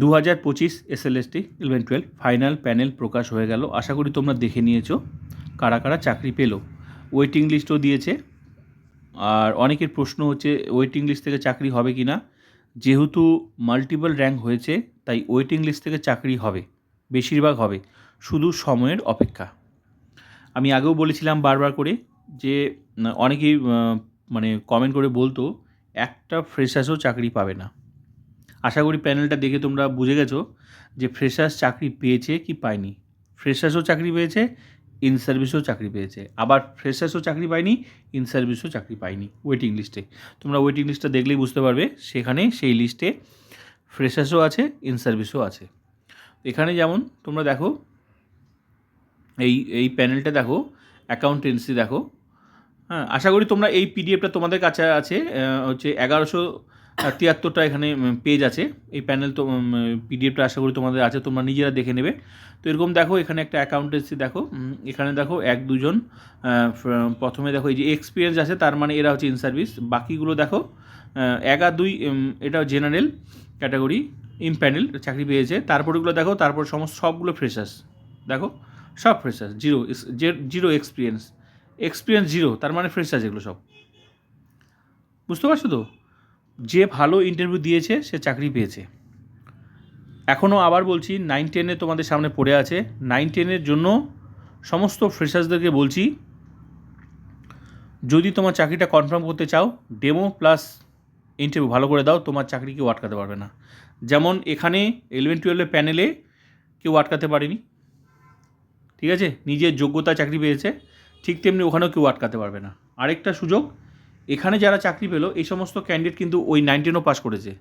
2025 SLST 11-12 final panel প্রকাশ হয়ে গেল। আশা করি তোমরা দেখে নিয়েছো কারা কারা চাকরি পেলো। ওয়েটিং লিস্টও দিয়েছে। আর অনেকের প্রশ্ন হচ্ছে ওয়েটিং লিস্ট থেকে চাকরি হবে কি না। যেহেতু মাল্টিপল র্যাঙ্ক হয়েছে তাই ওয়েটিং লিস্ট থেকে চাকরি হবে, বেশিরভাগ হবে, শুধু সময়ের অপেক্ষা। আমি আগেও বলেছিলাম বারবার করে যে অনেকেই মানে কমেন্ট করে বলতো একটা ফ্রেশার্সও চাকরি পাবে না। আশা করি প্যানেলটা দেখে তোমরা বুঝে গেছো যে ফ্রেশার্স চাকরি পেয়েছে কি পায়নি। ফ্রেশার্সও চাকরি পেয়েছে, ইন সার্ভিসও চাকরি পেয়েছে, আবার ফ্রেশার্সও চাকরি পায়নি, ইন সার্ভিসও চাকরি পায়নি ওয়েটিং লিস্টে। তোমরা ওয়েটিং লিস্টটা দেখলেই বুঝতে পারবে, সেখানে সেই লিস্টে ফ্রেশার্সও আছে, ইন সার্ভিসও আছে। এখানে যেমন তোমরা দেখো এই প্যানেলটা দেখো, অ্যাকাউন্টেন্সি দেখো। হ্যাঁ, আশা করি তোমরা এই পিডিএফটা তোমাদের কাছে আছে, হচ্ছে 1173টা এখানে পেজ আছে। এই প্যানেল তো পিডিএফটা আশা করি তোমাদের আছে, তোমরা নিজেরা দেখে নেবে। তো এরকম দেখো, এখানে একটা অ্যাকাউন্টেন্সি দেখো, এখানে দেখো 1-2 জন। প্রথমে দেখো এই যে এক্সপিরিয়েন্স আছে, তার মানে এরা হচ্ছে ইন সার্ভিস। বাকিগুলো দেখো 1 আর 2, এটা জেনারেল ক্যাটাগরি, ইন প্যানেল চাকরি পেয়েছে। তারপরেগুলো দেখো, তারপর সবগুলো ফ্রেশার্স দেখো, সব ফ্রেশার্স, জিরো এক্সপিরিয়েন্স জিরো, তার মানে ফ্রেশার্স এগুলো সব। বুঝতে পারছো তো? যে ভালো ইন্টারভিউ দিয়েছে সে চাকরি পেয়েছে। এখনও আবার বলছি, 9-10 তোমাদের সামনে পড়ে আছে। 9-10 জন্য সমস্ত ফ্রেশার্সদেরকে বলছি, যদি তোমার চাকরিটা কনফার্ম করতে চাও, ডেমো প্লাস ইন্টারভিউ ভালো করে দাও, তোমার চাকরি কেউ আটকাতে পারবে না। যেমন এখানে 11-12 প্যানেলে কেউ আটকাতে পারেনি, ঠিক আছে, নিজের যোগ্যতা চাকরি পেয়েছে, ঠিক তেমনি ওখানেও কেউ আটকাতে পারবে না। আরেকটা সুযোগ, এখানে যারা চাকরি পেলো এই সমস্ত ক্যান্ডিডেট কিন্তু ওই 9-10ও পাস করেছে।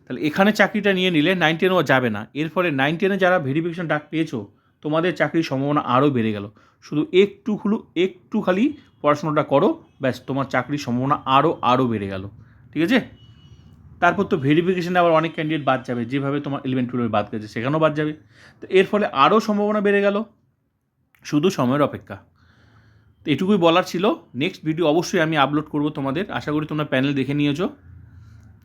তাহলে এখানে চাকরিটা নিয়ে নিলে 9-10ও যাবে না। এর ফলে 9-10 যারা ভেরিফিকেশন ডাক পেয়েছো, তোমাদের চাকরির সম্ভাবনা আরও বেড়ে গেল। শুধু একটু খালি পড়াশোনাটা করো, ব্যাস, তোমার চাকরির সম্ভাবনা আরও বেড়ে গেল। ঠিক আছে? তারপর তো ভেরিফিকেশানে আবার অনেক ক্যান্ডিডেট বাদ যাবে, যেভাবে তোমার 11-12 বাদ গেছে সেখানেও বাদ যাবে। তো এর ফলে আরও সম্ভাবনা বেড়ে গেল, শুধু সময়ের অপেক্ষা। তো এটুকুই বলার ছিল। নেক্সট ভিডিও অবশ্যই আমি আপলোড করব তোমাদের। আশা করি তোমরা প্যানেল দেখে নিয়েছো,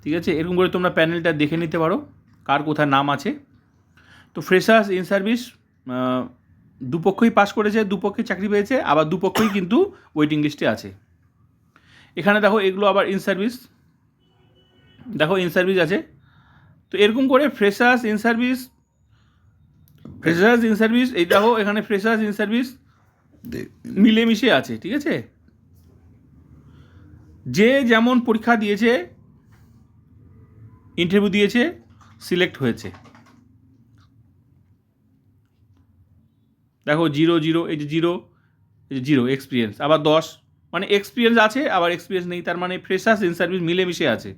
ঠিক আছে? এরকম করে তোমরা প্যানেলটা দেখে নিতে পারো কার কোথায় নাম আছে। তো ফ্রেশার্স, ইন সার্ভিস দুপক্ষই পাস করেছে, দুপক্ষই চাকরি পেয়েছে, আবার দুপক্ষই কিন্তু ওয়েটিং লিস্টে আছে। এখানে দেখো এগুলো আবার ইন সার্ভিস, দেখো ইন সার্ভিস আছে। তো এরকম করে ফ্রেশার্স, ইন সার্ভিস, এই দেখো এখানে ফ্রেশার্স, ইন সার্ভিস মিলেমিশে আছে, ঠিক আছে? যে যেমন পরীক্ষা দিয়েছে, ইন্টারভিউ দিয়েছে, সিলেক্ট হয়েছে। দেখো 0-0, এই যে 0 এক্সপিরিয়েন্স, আবার 10, মানে এক্সপিরিয়েন্স আছে আবার এক্সপিরিয়েন্স নেই, তার মানে ফ্রেশার্স, ইন সার্ভিস মিলেমিশে আছে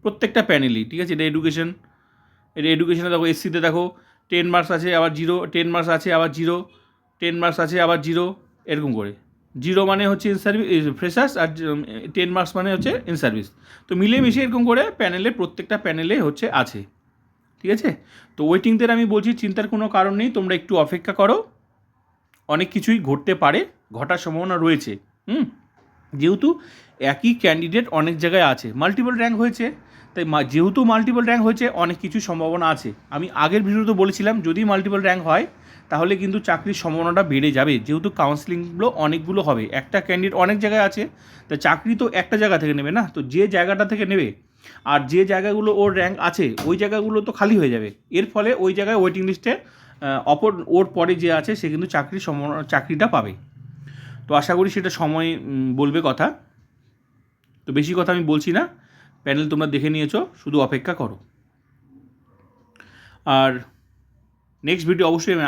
প্রত্যেকটা প্যানেলই, ঠিক আছে? এটা এডুকেশনে দেখো, এসসিতে দেখো 10 মার্কস আছে আবার 0, 10 মার্কস আছে আবার 0, 10 মার্কস আছে আবার 0, এরকম করে। 0 মানে হচ্ছে ইন সার্ভিস ফ্রেশার্স, আর 10 মার্কস মানে হচ্ছে ইন সার্ভিস। তো মিলেমিশে এরকম করে প্যানেলে, প্রত্যেকটা প্যানেলে হচ্ছে আছে, ঠিক আছে? তো ওয়েটিংদের আমি বলছি চিন্তার কোনো কারণ নেই, তোমরা একটু অপেক্ষা করো, অনেক কিছুই ঘটতে পারে, ঘটার সম্ভাবনা রয়েছে। যেহেতু একই ক্যান্ডিডেট অনেক জায়গায় আছে, মাল্টিপল র্যাঙ্ক হয়েছে, তাই যেহেতু মাল্টিপল র্যাঙ্ক হয়েছে অনেক কিছু সম্ভাবনা আছে। আমি আগের ভিডিওতে বলেছিলাম যদি মাল্টিপল র্যাঙ্ক হয় তাহলে কিন্তু চাকরির সম্ভাবনাটা বেড়ে যাবে, যেহেতু কাউন্সিলিংগুলো অনেকগুলো হবে, একটা ক্যান্ডিডেট অনেক জায়গায় আছে, তা চাকরি তো একটা জায়গা থেকে নেবে না, তো যে জায়গাটা থেকে নেবে আর যে জায়গাগুলো ওর র্যাঙ্ক আছে ওই জায়গাগুলো তো খালি হয়ে যাবে। এর ফলে ওই জায়গায় ওয়েটিং লিস্টে ওর পরে যে আছে সে কিন্তু চাকরিটা পাবে। তো আশা করি সেটা সময় বলবে কথা। তো বেশি কথা আমি বলছি না, প্যানেল তোমরা দেখে নিয়েছো, শুধু অপেক্ষা করো। আর নেক্সট ভিডিও অবশ্যই আমি